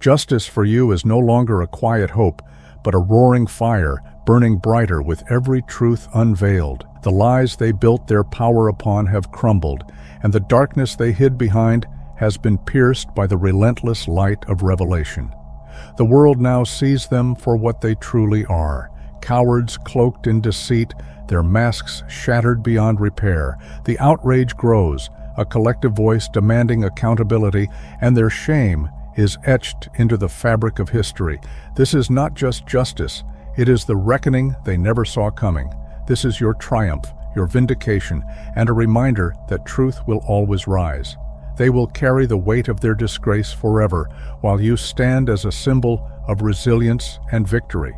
Justice for you is no longer a quiet hope, but a roaring fire, burning brighter with every truth unveiled. The lies they built their power upon have crumbled, and the darkness they hid behind has been pierced by the relentless light of revelation. The world now sees them for what they truly are: cowards cloaked in deceit, their masks shattered beyond repair. The outrage grows, a collective voice demanding accountability, and their shame is etched into the fabric of history. This is not just justice, it is the reckoning they never saw coming. This is your triumph, your vindication, and a reminder that truth will always rise. They will carry the weight of their disgrace forever, while you stand as a symbol of resilience and victory.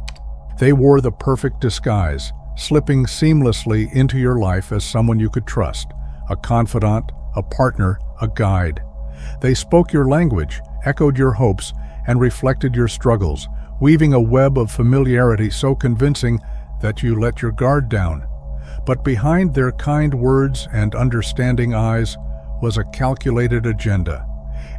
They wore the perfect disguise, slipping seamlessly into your life as someone you could trust, a confidant, a partner, a guide. They spoke your language, echoed your hopes, and reflected your struggles, weaving a web of familiarity so convincing that you let your guard down. But behind their kind words and understanding eyes was a calculated agenda.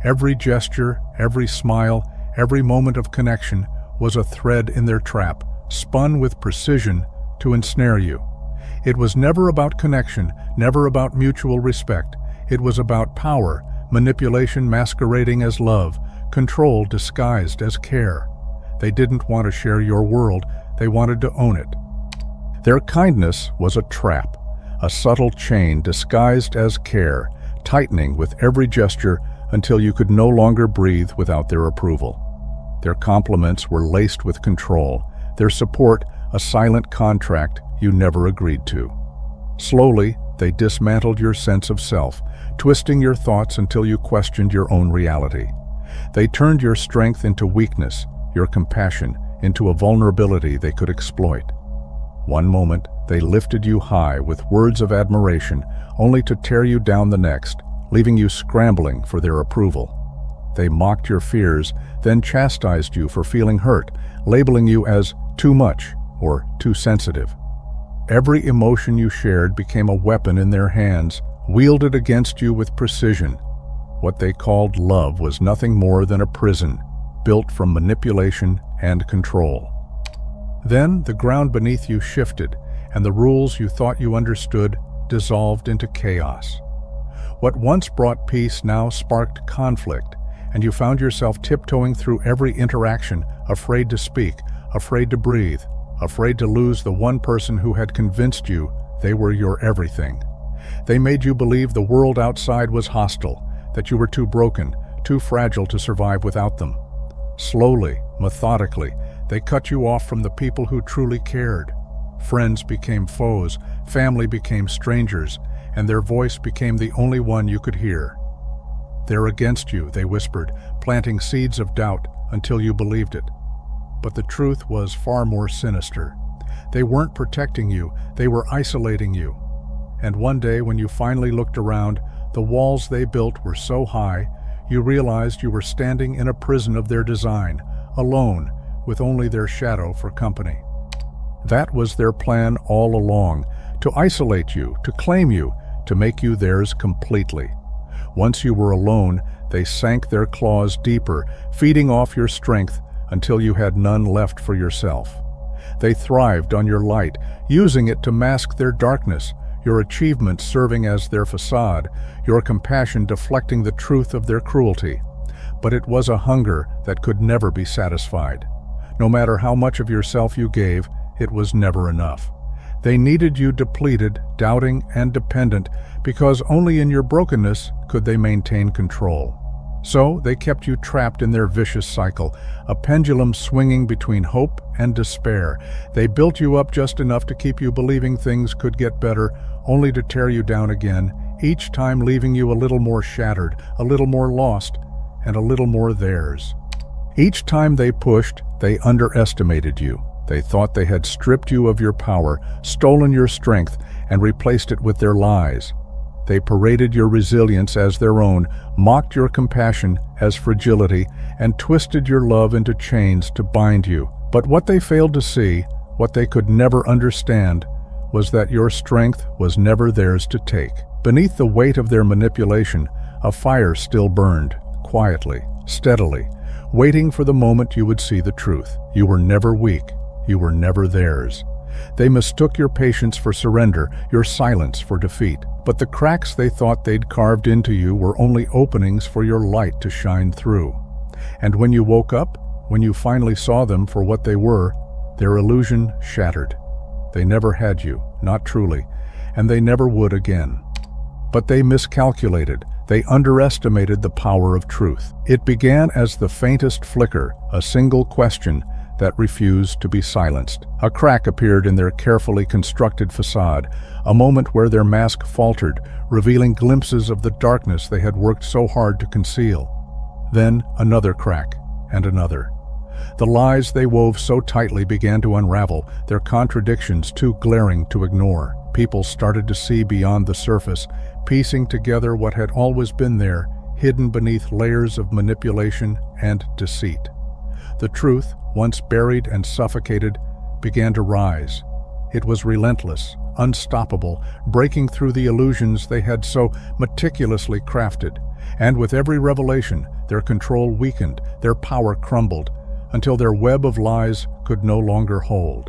Every gesture, every smile, every moment of connection was a thread in their trap, spun with precision to ensnare you. It was never about connection, never about mutual respect. It was about power, manipulation masquerading as love, control disguised as care. They didn't want to share your world, they wanted to own it. Their kindness was a trap, a subtle chain disguised as care, tightening with every gesture until you could no longer breathe without their approval. Their compliments were laced with control, their support a silent contract you never agreed to. Slowly, they dismantled your sense of self, twisting your thoughts until you questioned your own reality. They turned your strength into weakness, your compassion into a vulnerability they could exploit. One moment, they lifted you high with words of admiration, only to tear you down the next, leaving you scrambling for their approval. They mocked your fears, then chastised you for feeling hurt, labeling you as too much or too sensitive. Every emotion you shared became a weapon in their hands, wielded against you with precision. What they called love was nothing more than a prison, built from manipulation and control. Then the ground beneath you shifted, and the rules you thought you understood dissolved into chaos. What once brought peace now sparked conflict, and you found yourself tiptoeing through every interaction, afraid to speak, afraid to breathe, afraid to lose the one person who had convinced you they were your everything. They made you believe the world outside was hostile, that you were too broken, too fragile to survive without them. Slowly, methodically, they cut you off from the people who truly cared. Friends became foes, family became strangers, and their voice became the only one you could hear. "They're against you," they whispered, planting seeds of doubt until you believed it. But the truth was far more sinister. They weren't protecting you, they were isolating you. And one day when you finally looked around, the walls they built were so high, you realized you were standing in a prison of their design, alone, with only their shadow for company. That was their plan all along, to isolate you, to claim you, to make you theirs completely. Once you were alone, they sank their claws deeper, feeding off your strength until you had none left for yourself. They thrived on your light, using it to mask their darkness, your achievements serving as their facade, your compassion deflecting the truth of their cruelty. But it was a hunger that could never be satisfied. No matter how much of yourself you gave, it was never enough. They needed you depleted, doubting, and dependent, because only in your brokenness could they maintain control. So they kept you trapped in their vicious cycle, a pendulum swinging between hope and despair. They built you up just enough to keep you believing things could get better, only to tear you down again, each time leaving you a little more shattered, a little more lost, and a little more theirs. Each time they pushed, they underestimated you. They thought they had stripped you of your power, stolen your strength, and replaced it with their lies. They paraded your resilience as their own, mocked your compassion as fragility, and twisted your love into chains to bind you. But what they failed to see, what they could never understand, was that your strength was never theirs to take. Beneath the weight of their manipulation, a fire still burned, quietly, steadily, waiting for the moment you would see the truth. You were never weak. You were never theirs. They mistook your patience for surrender, your silence for defeat. But the cracks they thought they'd carved into you were only openings for your light to shine through. And when you woke up, when you finally saw them for what they were, their illusion shattered. They never had you, not truly, and they never would again. But they miscalculated. They underestimated the power of truth. It began as the faintest flicker, a single question that refused to be silenced. A crack appeared in their carefully constructed facade, a moment where their mask faltered, revealing glimpses of the darkness they had worked so hard to conceal. Then another crack, and another. The lies they wove so tightly began to unravel, their contradictions too glaring to ignore. People started to see beyond the surface, piecing together what had always been there, hidden beneath layers of manipulation and deceit. The truth, once buried and suffocated, began to rise. It was relentless, unstoppable, breaking through the illusions they had so meticulously crafted. And with every revelation, their control weakened, their power crumbled, until their web of lies could no longer hold.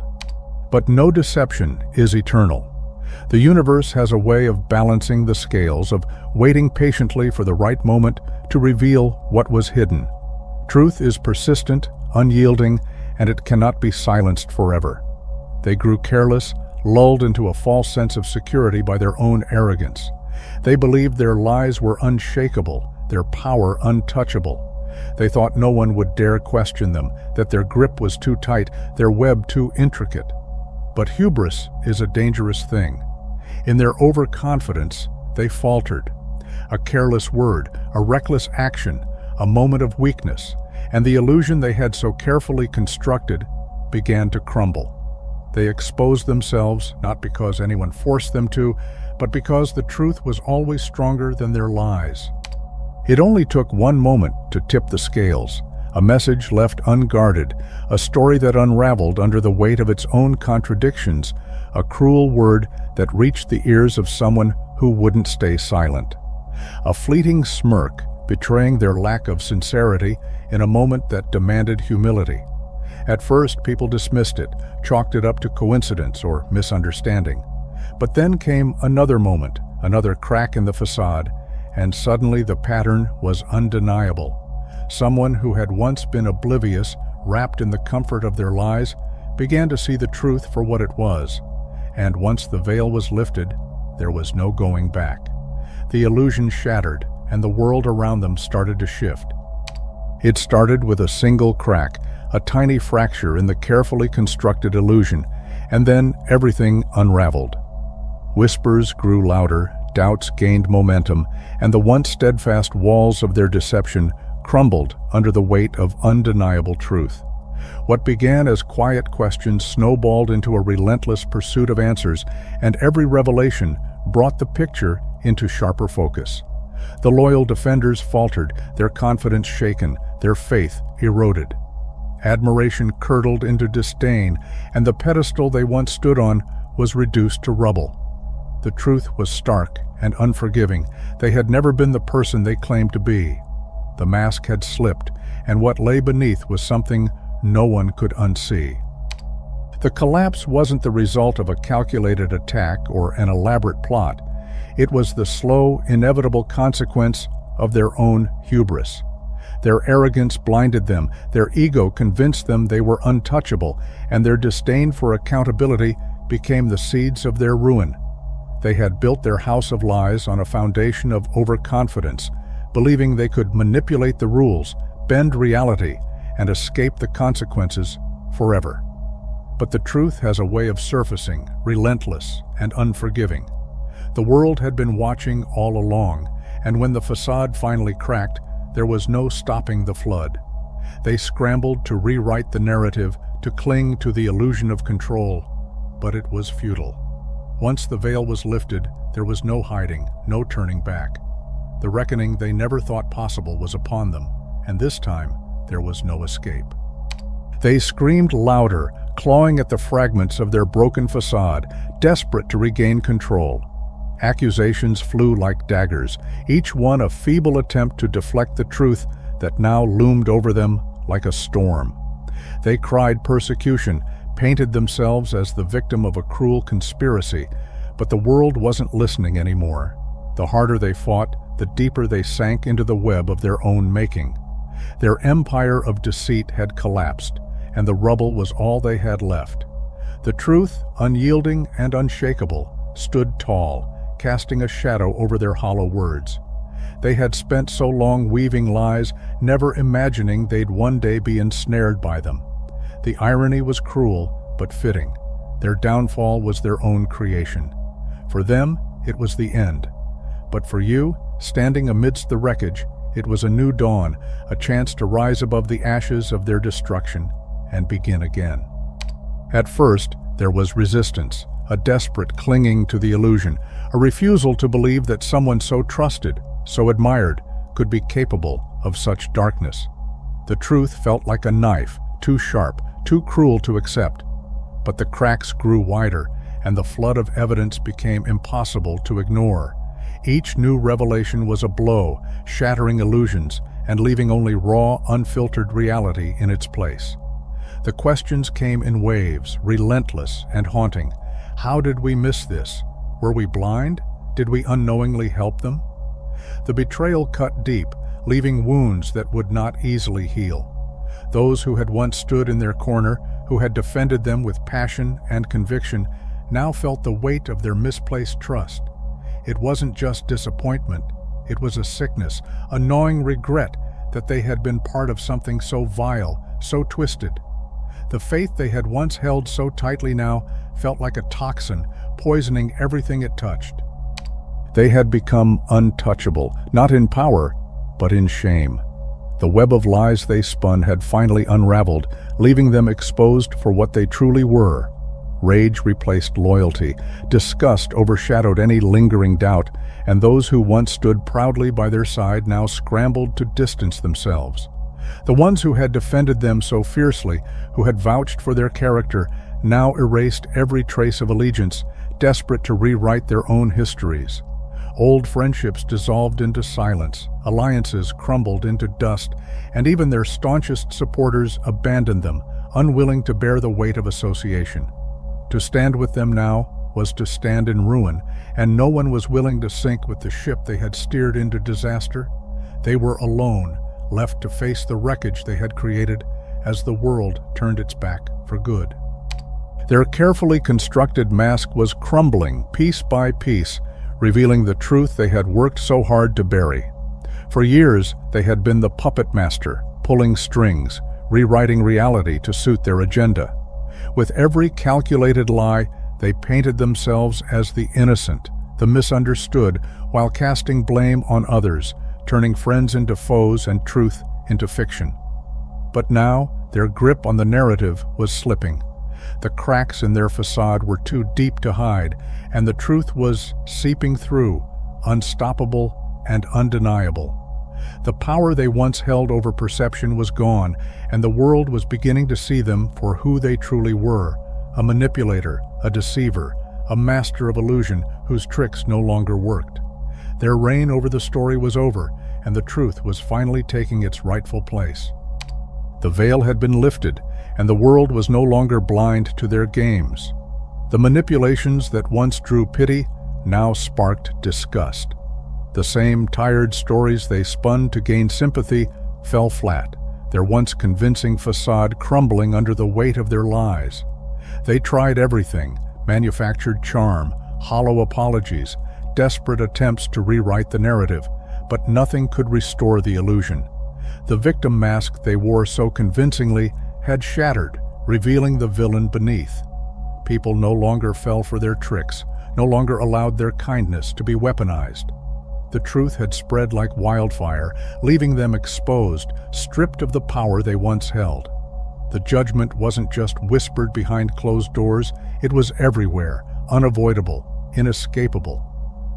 But no deception is eternal. The universe has a way of balancing the scales, of waiting patiently for the right moment to reveal what was hidden. Truth is persistent, unyielding, and it cannot be silenced forever. They grew careless, lulled into a false sense of security by their own arrogance. They believed their lies were unshakable, their power untouchable. They thought no one would dare question them, that their grip was too tight, their web too intricate. But hubris is a dangerous thing. In their overconfidence, they faltered. A careless word, a reckless action, a moment of weakness, and the illusion they had so carefully constructed began to crumble. They exposed themselves, not because anyone forced them to, but because the truth was always stronger than their lies. It only took one moment to tip the scales, a message left unguarded, a story that unraveled under the weight of its own contradictions, a cruel word that reached the ears of someone who wouldn't stay silent. A fleeting smirk betraying their lack of sincerity in a moment that demanded humility. At first, people dismissed it, chalked it up to coincidence or misunderstanding. But then came another moment, another crack in the facade, and suddenly the pattern was undeniable. Someone who had once been oblivious, wrapped in the comfort of their lies, began to see the truth for what it was. And once the veil was lifted, there was no going back. The illusion shattered, and the world around them started to shift. It started with a single crack, a tiny fracture in the carefully constructed illusion, and then everything unraveled. Whispers grew louder, doubts gained momentum, and the once steadfast walls of their deception crumbled under the weight of undeniable truth. What began as quiet questions snowballed into a relentless pursuit of answers, and every revelation brought the picture into sharper focus. The loyal defenders faltered, their confidence shaken, their faith eroded. Admiration curdled into disdain, and the pedestal they once stood on was reduced to rubble. The truth was stark and unforgiving. They had never been the person they claimed to be. The mask had slipped, and what lay beneath was something no one could unsee. The collapse wasn't the result of a calculated attack or an elaborate plot. It was the slow, inevitable consequence of their own hubris. Their arrogance blinded them, their ego convinced them they were untouchable, and their disdain for accountability became the seeds of their ruin. They had built their house of lies on a foundation of overconfidence, believing they could manipulate the rules, bend reality, and escape the consequences forever. But the truth has a way of surfacing, relentless and unforgiving. The world had been watching all along, and when the facade finally cracked, there was no stopping the flood. They scrambled to rewrite the narrative, to cling to the illusion of control, but it was futile. Once the veil was lifted, there was no hiding, no turning back. The reckoning they never thought possible was upon them, and this time there was no escape. They screamed louder, clawing at the fragments of their broken facade, desperate to regain control. Accusations flew like daggers, each one a feeble attempt to deflect the truth that now loomed over them like a storm. They cried persecution, painted themselves as the victim of a cruel conspiracy, but the world wasn't listening anymore. The harder they fought, the deeper they sank into the web of their own making. Their empire of deceit had collapsed, and the rubble was all they had left. The truth, unyielding and unshakable, stood tall, casting a shadow over their hollow words. They had spent so long weaving lies, never imagining they'd one day be ensnared by them. The irony was cruel, but fitting. Their downfall was their own creation. For them, it was the end. But for you, standing amidst the wreckage, it was a new dawn, a chance to rise above the ashes of their destruction and begin again. At first, there was resistance, a desperate clinging to the illusion, a refusal to believe that someone so trusted, so admired, could be capable of such darkness. The truth felt like a knife, too sharp, too cruel to accept. But the cracks grew wider, and the flood of evidence became impossible to ignore. Each new revelation was a blow, shattering illusions and leaving only raw, unfiltered reality in its place. The questions came in waves, relentless and haunting. How did we miss this? Were we blind? Did we unknowingly help them? The betrayal cut deep, leaving wounds that would not easily heal. Those who had once stood in their corner, who had defended them with passion and conviction, now felt the weight of their misplaced trust. It wasn't just disappointment, it was a sickness, a gnawing regret that they had been part of something so vile, so twisted. The faith they had once held so tightly now felt like a toxin, poisoning everything it touched. They had become untouchable, not in power, but in shame. The web of lies they spun had finally unraveled, leaving them exposed for what they truly were. Rage replaced loyalty, disgust overshadowed any lingering doubt, and those who once stood proudly by their side now scrambled to distance themselves. The ones who had defended them so fiercely, who had vouched for their character, now erased every trace of allegiance, desperate to rewrite their own histories. Old friendships dissolved into silence, alliances crumbled into dust, and even their staunchest supporters abandoned them, unwilling to bear the weight of association. To stand with them now was to stand in ruin, and no one was willing to sink with the ship they had steered into disaster. They were alone, left to face the wreckage they had created as the world turned its back for good. Their carefully constructed mask was crumbling piece by piece, revealing the truth they had worked so hard to bury. For years, they had been the puppet master, pulling strings, rewriting reality to suit their agenda. With every calculated lie, they painted themselves as the innocent, the misunderstood, while casting blame on others, turning friends into foes and truth into fiction. But now, their grip on the narrative was slipping. The cracks in their facade were too deep to hide, and the truth was seeping through, unstoppable and undeniable. The power they once held over perception was gone, and the world was beginning to see them for who they truly were: a manipulator, a deceiver, a master of illusion whose tricks no longer worked. Their reign over the story was over, and the truth was finally taking its rightful place. The veil had been lifted, and the world was no longer blind to their games. The manipulations that once drew pity now sparked disgust. The same tired stories they spun to gain sympathy fell flat, their once convincing facade crumbling under the weight of their lies. They tried everything: manufactured charm, hollow apologies, desperate attempts to rewrite the narrative, but nothing could restore the illusion. The victim mask they wore so convincingly had shattered, revealing the villain beneath. People no longer fell for their tricks, no longer allowed their kindness to be weaponized. The truth had spread like wildfire, leaving them exposed, stripped of the power they once held. The judgment wasn't just whispered behind closed doors, it was everywhere, unavoidable, inescapable.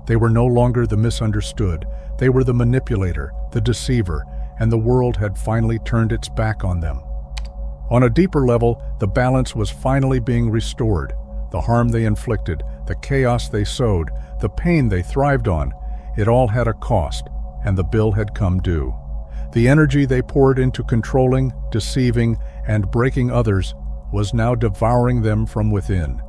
They were no longer the misunderstood, they were the manipulator, the deceiver, and the world had finally turned its back on them. On a deeper level, the balance was finally being restored. The harm they inflicted, the chaos they sowed, the pain they thrived on, it all had a cost, and the bill had come due. The energy they poured into controlling, deceiving, and breaking others was now devouring them from within.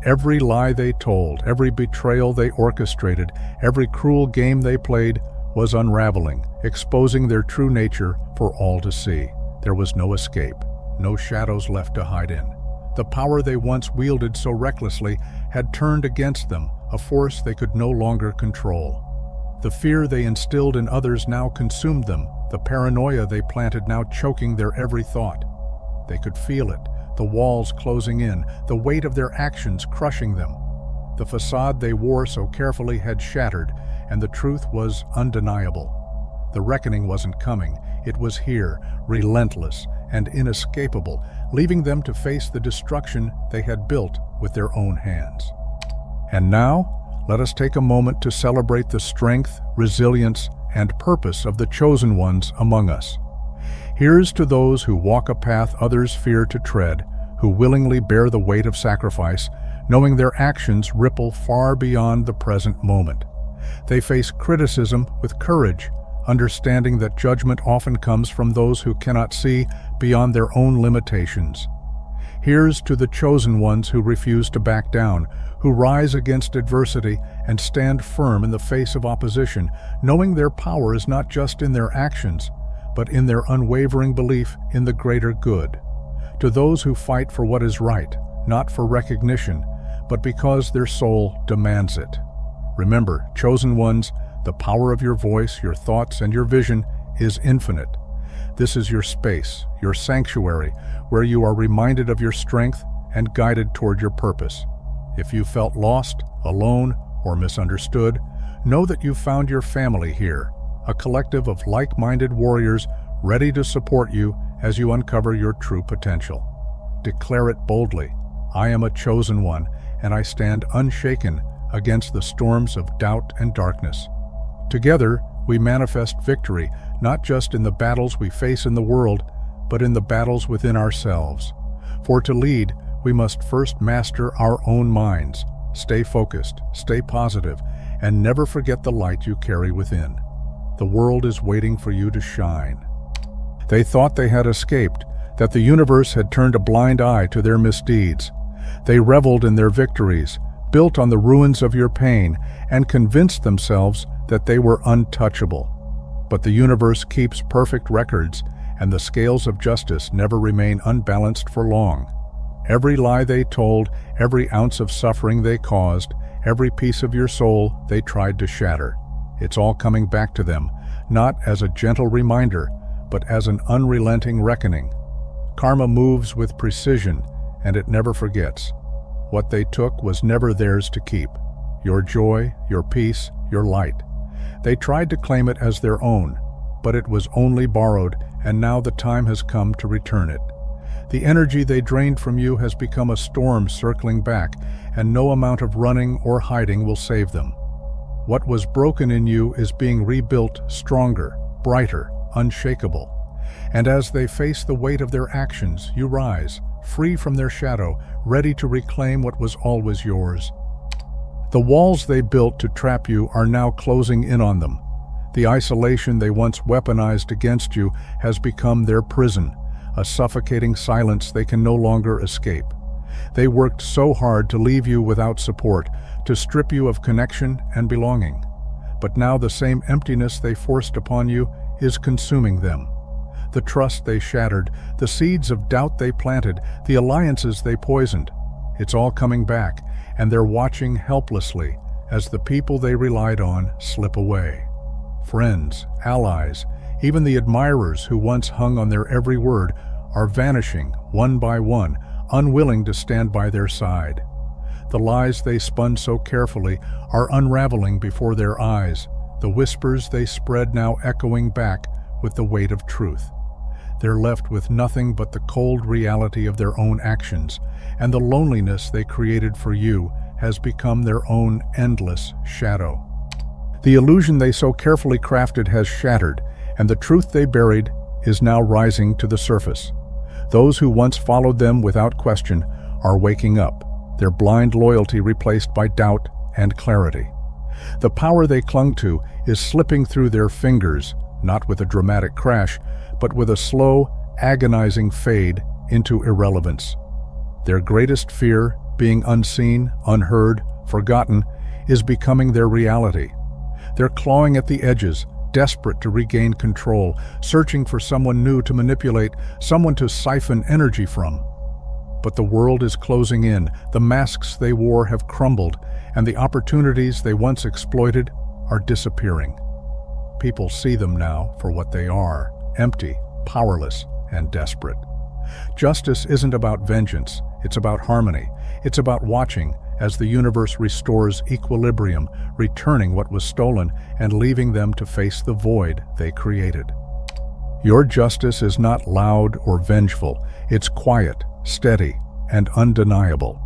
Every lie they told, every betrayal they orchestrated, every cruel game they played was unraveling, exposing their true nature for all to see. There was no escape, no shadows left to hide in. The power they once wielded so recklessly had turned against them, a force they could no longer control. The fear they instilled in others now consumed them, the paranoia they planted now choking their every thought. They could feel it, the walls closing in, the weight of their actions crushing them. The facade they wore so carefully had shattered, and the truth was undeniable. The reckoning wasn't coming, it was here, relentless and inescapable, leaving them to face the destruction they had built with their own hands. And now, let us take a moment to celebrate the strength, resilience, and purpose of the chosen ones among us. Here's to those who walk a path others fear to tread, who willingly bear the weight of sacrifice, knowing their actions ripple far beyond the present moment. They face criticism with courage, understanding that judgment often comes from those who cannot see beyond their own limitations. Here's to the chosen ones who refuse to back down, who rise against adversity and stand firm in the face of opposition, knowing their power is not just in their actions, but in their unwavering belief in the greater good. To those who fight for what is right, not for recognition, but because their soul demands it. Remember, chosen ones, the power of your voice, your thoughts, and your vision is infinite. This is your space, your sanctuary, where you are reminded of your strength and guided toward your purpose. If you felt lost, alone, or misunderstood, know that you found your family here, a collective of like-minded warriors ready to support you as you uncover your true potential. Declare it boldly. I am a chosen one, and I stand unshaken against the storms of doubt and darkness. Together, we manifest victory, not just in the battles we face in the world, but in the battles within ourselves. For to lead, we must first master our own minds. Stay focused, stay positive, and never forget the light you carry within. The world is waiting for you to shine. They thought they had escaped, that the universe had turned a blind eye to their misdeeds. They reveled in their victories, built on the ruins of your pain, and convinced themselves that they were untouchable. But the universe keeps perfect records, and the scales of justice never remain unbalanced for long. Every lie they told, every ounce of suffering they caused, every piece of your soul they tried to shatter. It's all coming back to them, not as a gentle reminder, but as an unrelenting reckoning. Karma moves with precision, and it never forgets. What they took was never theirs to keep. Your joy, your peace, your light. They tried to claim it as their own, but it was only borrowed, and now the time has come to return it. The energy they drained from you has become a storm circling back, and no amount of running or hiding will save them. What was broken in you is being rebuilt stronger, brighter, unshakable. And as they face the weight of their actions, you rise, free from their shadow, ready to reclaim what was always yours. The walls they built to trap you are now closing in on them. The isolation they once weaponized against you has become their prison, a suffocating silence they can no longer escape. They worked so hard to leave you without support, to strip you of connection and belonging. But now the same emptiness they forced upon you is consuming them. The trust they shattered, the seeds of doubt they planted, the alliances they poisoned. It's all coming back, and they're watching helplessly as the people they relied on slip away. Friends, allies, even the admirers who once hung on their every word are vanishing one by one, unwilling to stand by their side. The lies they spun so carefully are unraveling before their eyes, the whispers they spread now echoing back with the weight of truth. They're left with nothing but the cold reality of their own actions, and the loneliness they created for you has become their own endless shadow. The illusion they so carefully crafted has shattered, and the truth they buried is now rising to the surface. Those who once followed them without question are waking up, their blind loyalty replaced by doubt and clarity. The power they clung to is slipping through their fingers, not with a dramatic crash, but with a slow, agonizing fade into irrelevance. Their greatest fear, being unseen, unheard, forgotten, is becoming their reality. They're clawing at the edges, desperate to regain control, searching for someone new to manipulate, someone to siphon energy from. But the world is closing in, the masks they wore have crumbled, and the opportunities they once exploited are disappearing. People see them now for what they are, empty, powerless, and desperate. Justice isn't about vengeance, it's about harmony. It's about watching as the universe restores equilibrium, returning what was stolen and leaving them to face the void they created. Your justice is not loud or vengeful, it's quiet, steady, and undeniable.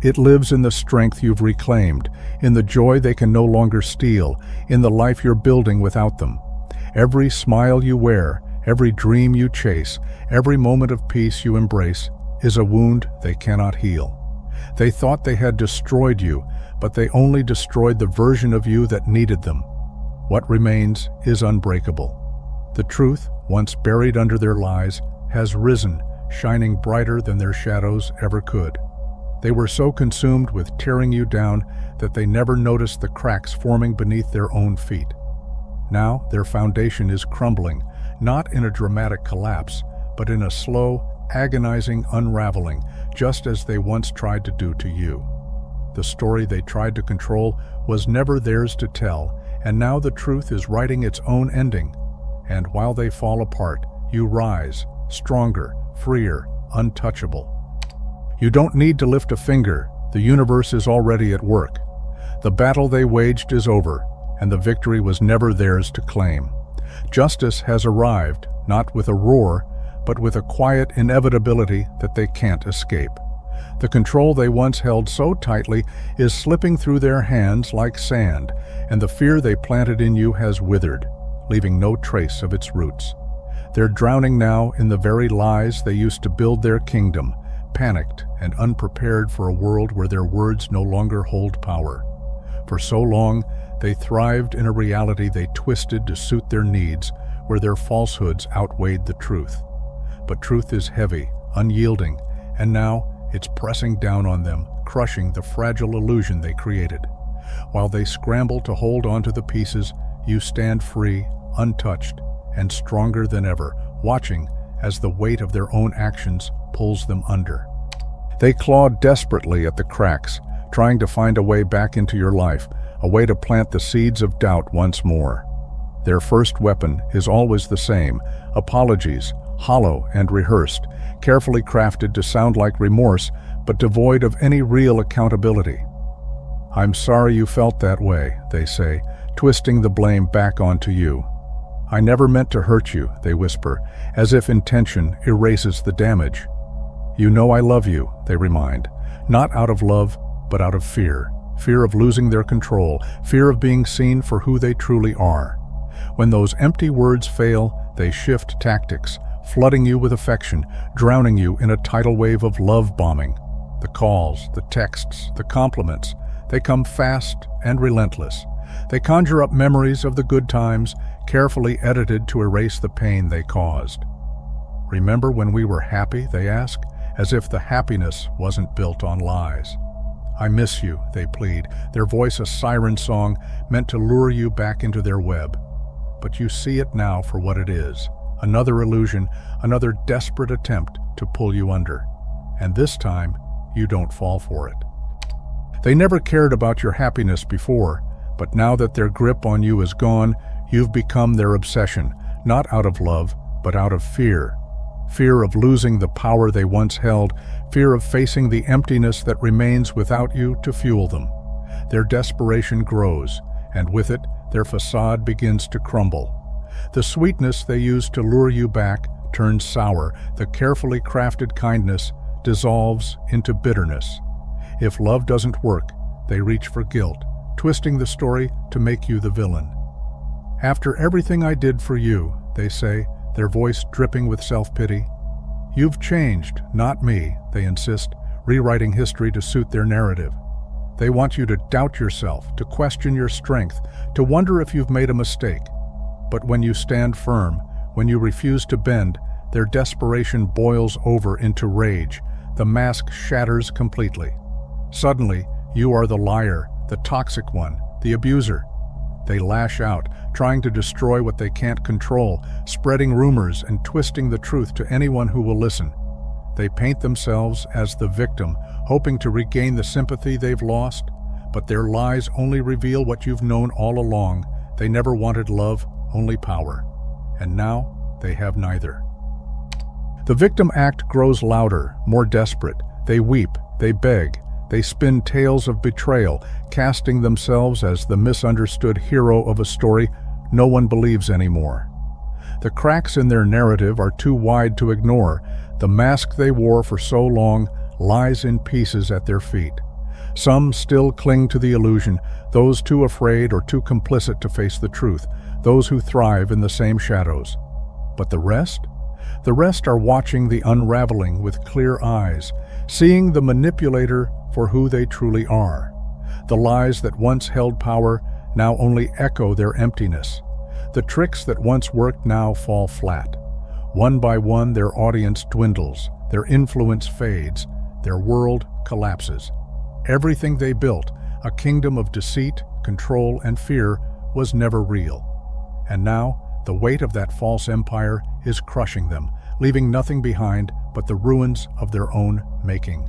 It lives in the strength you've reclaimed, in the joy they can no longer steal, in the life you're building without them. Every smile you wear, every dream you chase, every moment of peace you embrace, is a wound they cannot heal. They thought they had destroyed you, but they only destroyed the version of you that needed them. What remains is unbreakable. The truth, once buried under their lies, has risen, shining brighter than their shadows ever could. They were so consumed with tearing you down that they never noticed the cracks forming beneath their own feet. Now their foundation is crumbling, not in a dramatic collapse, but in a slow, agonizing unraveling, just as they once tried to do to you. The story they tried to control was never theirs to tell, and now the truth is writing its own ending. And while they fall apart, you rise, stronger, freer, untouchable. You don't need to lift a finger, the universe is already at work. The battle they waged is over, and the victory was never theirs to claim. Justice has arrived, not with a roar, but with a quiet inevitability that they can't escape. The control they once held so tightly is slipping through their hands like sand, and the fear they planted in you has withered, leaving no trace of its roots. They're drowning now in the very lies they used to build their kingdom, panicked and unprepared for a world where their words no longer hold power. For so long, they thrived in a reality they twisted to suit their needs, where their falsehoods outweighed the truth. But truth is heavy, unyielding, and now it's pressing down on them, crushing the fragile illusion they created. While they scramble to hold onto the pieces, you stand free, untouched, and stronger than ever, watching as the weight of their own actions pulls them under. They claw desperately at the cracks, trying to find a way back into your life, a way to plant the seeds of doubt once more. Their first weapon is always the same: apologies, hollow and rehearsed, carefully crafted to sound like remorse, but devoid of any real accountability. "I'm sorry you felt that way," they say, twisting the blame back onto you. "I never meant to hurt you," they whisper, as if intention erases the damage. "You know I love you," they remind, not out of love, but out of fear. Fear of losing their control, fear of being seen for who they truly are. When those empty words fail, they shift tactics, flooding you with affection, drowning you in a tidal wave of love bombing. The calls, the texts, the compliments, they come fast and relentless. They conjure up memories of the good times, carefully edited to erase the pain they caused. "Remember when we were happy?" they ask, as if the happiness wasn't built on lies. "I miss you," they plead, their voice a siren song meant to lure you back into their web. But you see it now for what it is: another illusion, another desperate attempt to pull you under. And this time, you don't fall for it. They never cared about your happiness before, but now that their grip on you is gone, you've become their obsession, not out of love, but out of fear. Fear of losing the power they once held, fear of facing the emptiness that remains without you to fuel them. Their desperation grows, and with it, their facade begins to crumble. The sweetness they used to lure you back turns sour, the carefully crafted kindness dissolves into bitterness. If love doesn't work, they reach for guilt, twisting the story to make you the villain. "After everything I did for you," they say, their voice dripping with self-pity. "You've changed, not me," they insist, rewriting history to suit their narrative. They want you to doubt yourself, to question your strength, to wonder if you've made a mistake. But when you stand firm, when you refuse to bend, their desperation boils over into rage. The mask shatters completely. Suddenly, you are the liar, the toxic one, the abuser. They lash out, trying to destroy what they can't control, spreading rumors and twisting the truth to anyone who will listen. They paint themselves as the victim, hoping to regain the sympathy they've lost. But their lies only reveal what you've known all along. They never wanted love, only power. And now, they have neither. The victim act grows louder, more desperate. They weep, they beg, they spin tales of betrayal, casting themselves as the misunderstood hero of a story no one believes anymore. The cracks in their narrative are too wide to ignore. The mask they wore for so long lies in pieces at their feet. Some still cling to the illusion, those too afraid or too complicit to face the truth, those who thrive in the same shadows. But the rest? The rest are watching the unraveling with clear eyes, seeing the manipulator for who they truly are. The lies that once held power now only echo their emptiness. The tricks that once worked now fall flat. One by one, their audience dwindles, their influence fades, their world collapses. Everything they built, a kingdom of deceit, control, and fear, was never real. And now, the weight of that false empire is crushing them, leaving nothing behind but the ruins of their own making.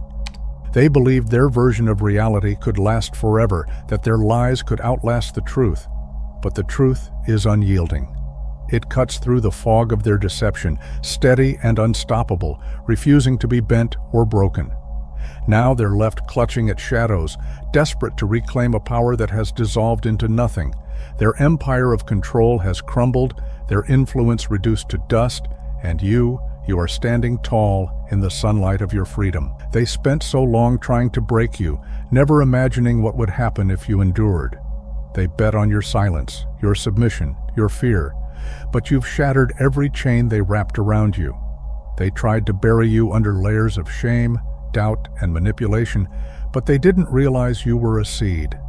They believed their version of reality could last forever, that their lies could outlast the truth. But the truth is unyielding. It cuts through the fog of their deception, steady and unstoppable, refusing to be bent or broken. Now they're left clutching at shadows, desperate to reclaim a power that has dissolved into nothing. Their empire of control has crumbled, their influence reduced to dust, and you are standing tall in the sunlight of your freedom. They spent so long trying to break you, never imagining what would happen if you endured. They bet on your silence, your submission, your fear, but you've shattered every chain they wrapped around you. They tried to bury you under layers of shame, doubt, and manipulation, but they didn't realize you were a seed.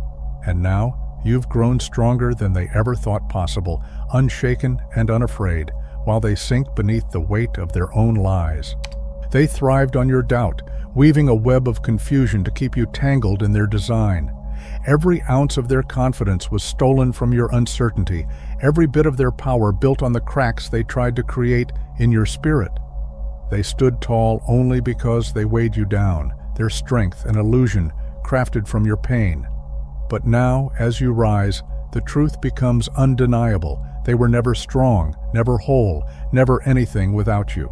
And now, you've grown stronger than they ever thought possible, unshaken and unafraid, while they sink beneath the weight of their own lies. They thrived on your doubt, weaving a web of confusion to keep you tangled in their design. Every ounce of their confidence was stolen from your uncertainty, every bit of their power built on the cracks they tried to create in your spirit. They stood tall only because they weighed you down, their strength an illusion crafted from your pain. But now, as you rise, the truth becomes undeniable. They were never strong, never whole, never anything without you.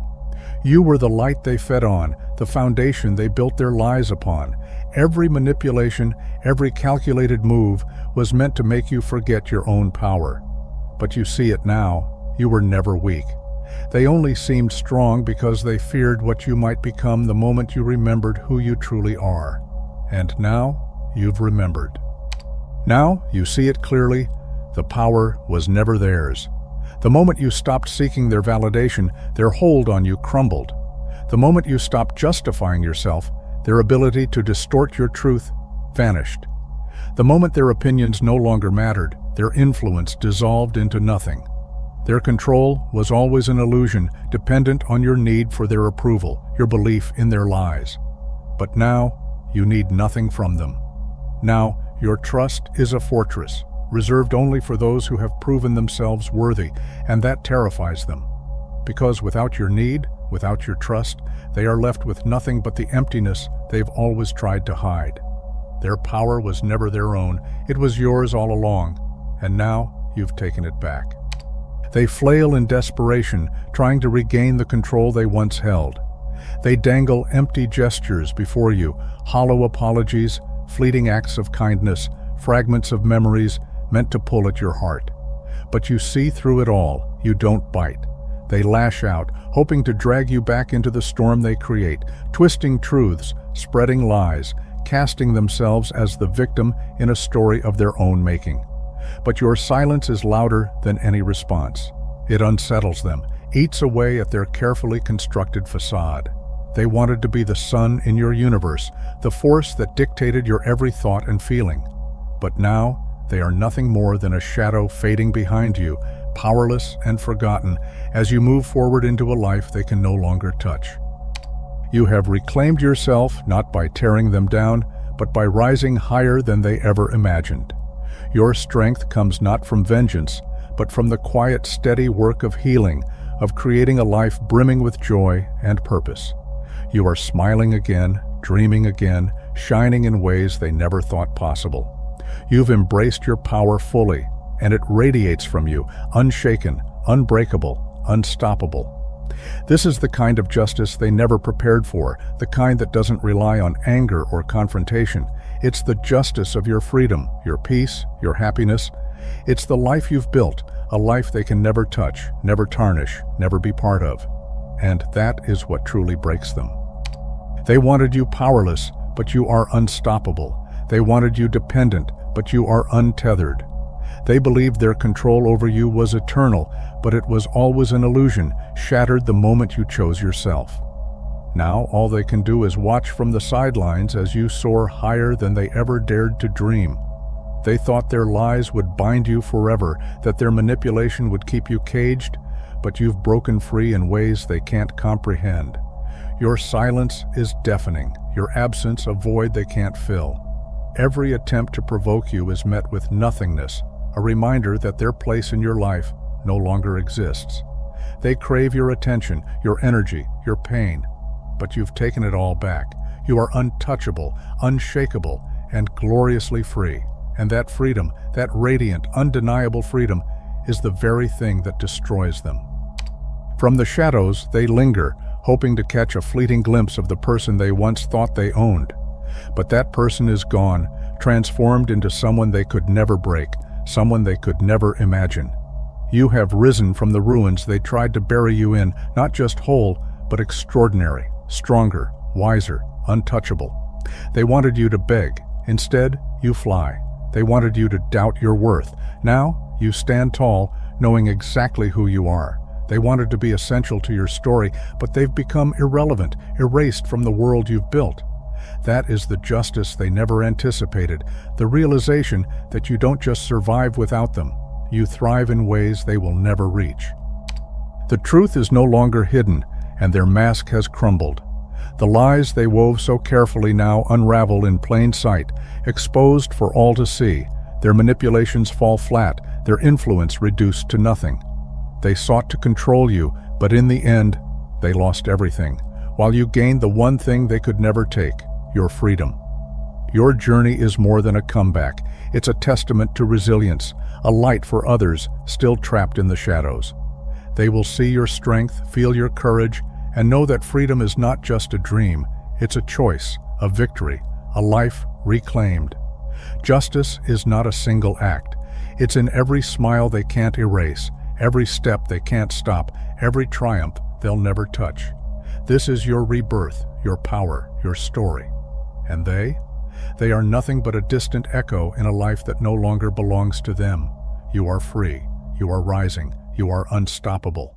You were the light they fed on, the foundation they built their lies upon. Every manipulation, every calculated move was meant to make you forget your own power. But you see it now, you were never weak. They only seemed strong because they feared what you might become the moment you remembered who you truly are. And now, you've remembered. Now, you see it clearly, the power was never theirs. The moment you stopped seeking their validation, their hold on you crumbled. The moment you stopped justifying yourself, their ability to distort your truth vanished. The moment their opinions no longer mattered, their influence dissolved into nothing. Their control was always an illusion, dependent on your need for their approval, your belief in their lies. But now, you need nothing from them. Now, your trust is a fortress, reserved only for those who have proven themselves worthy, and that terrifies them. Because without your need, without your trust, they are left with nothing but the emptiness they've always tried to hide. Their power was never their own, it was yours all along, and now you've taken it back. They flail in desperation, trying to regain the control they once held. They dangle empty gestures before you, hollow apologies, fleeting acts of kindness, fragments of memories meant to pull at your heart. But you see through it all, you don't bite. They lash out, hoping to drag you back into the storm they create, twisting truths, spreading lies, casting themselves as the victim in a story of their own making. But your silence is louder than any response. It unsettles them, eats away at their carefully constructed facade. They wanted to be the sun in your universe, the force that dictated your every thought and feeling. But now, they are nothing more than a shadow fading behind you, powerless and forgotten as you move forward into a life they can no longer touch. You have reclaimed yourself not by tearing them down, but by rising higher than they ever imagined. Your strength comes not from vengeance, but from the quiet, steady work of healing, of creating a life brimming with joy and purpose. You are smiling again, dreaming again, shining in ways they never thought possible. You've embraced your power fully, and it radiates from you, unshaken, unbreakable, unstoppable. This is the kind of justice they never prepared for, the kind that doesn't rely on anger or confrontation. It's the justice of your freedom, your peace, your happiness. It's the life you've built, a life they can never touch, never tarnish, never be part of. And that is what truly breaks them. They wanted you powerless, but you are unstoppable. They wanted you dependent, but you are untethered. They believed their control over you was eternal, but it was always an illusion, shattered the moment you chose yourself. Now all they can do is watch from the sidelines as you soar higher than they ever dared to dream. They thought their lies would bind you forever, that their manipulation would keep you caged, but you've broken free in ways they can't comprehend. Your silence is deafening, your absence a void they can't fill. Every attempt to provoke you is met with nothingness, a reminder that their place in your life no longer exists. They crave your attention, your energy, your pain, but you've taken it all back. You are untouchable, unshakable, and gloriously free. And that freedom, that radiant, undeniable freedom, is the very thing that destroys them. From the shadows, they linger, hoping to catch a fleeting glimpse of the person they once thought they owned. But that person is gone, transformed into someone they could never break, someone they could never imagine. You have risen from the ruins they tried to bury you in, not just whole, but extraordinary, stronger, wiser, untouchable. They wanted you to beg. Instead, you fly. They wanted you to doubt your worth. Now, you stand tall, knowing exactly who you are. They wanted to be essential to your story, but they've become irrelevant, erased from the world you've built. That is the justice they never anticipated, the realization that you don't just survive without them, you thrive in ways they will never reach. The truth is no longer hidden, and their mask has crumbled. The lies they wove so carefully now unravel in plain sight, exposed for all to see. Their manipulations fall flat, their influence reduced to nothing. They sought to control you, but in the end, they lost everything, while you gained the one thing they could never take, your freedom. Your journey is more than a comeback. It's a testament to resilience, a light for others still trapped in the shadows. They will see your strength, feel your courage, and know that freedom is not just a dream, it's a choice, a victory, a life reclaimed. Justice is not a single act. It's in every smile they can't erase, every step they can't stop, every triumph they'll never touch. This is your rebirth, your power, your story. And they are nothing but a distant echo in a life that no longer belongs to them. You are free, you are rising, you are unstoppable.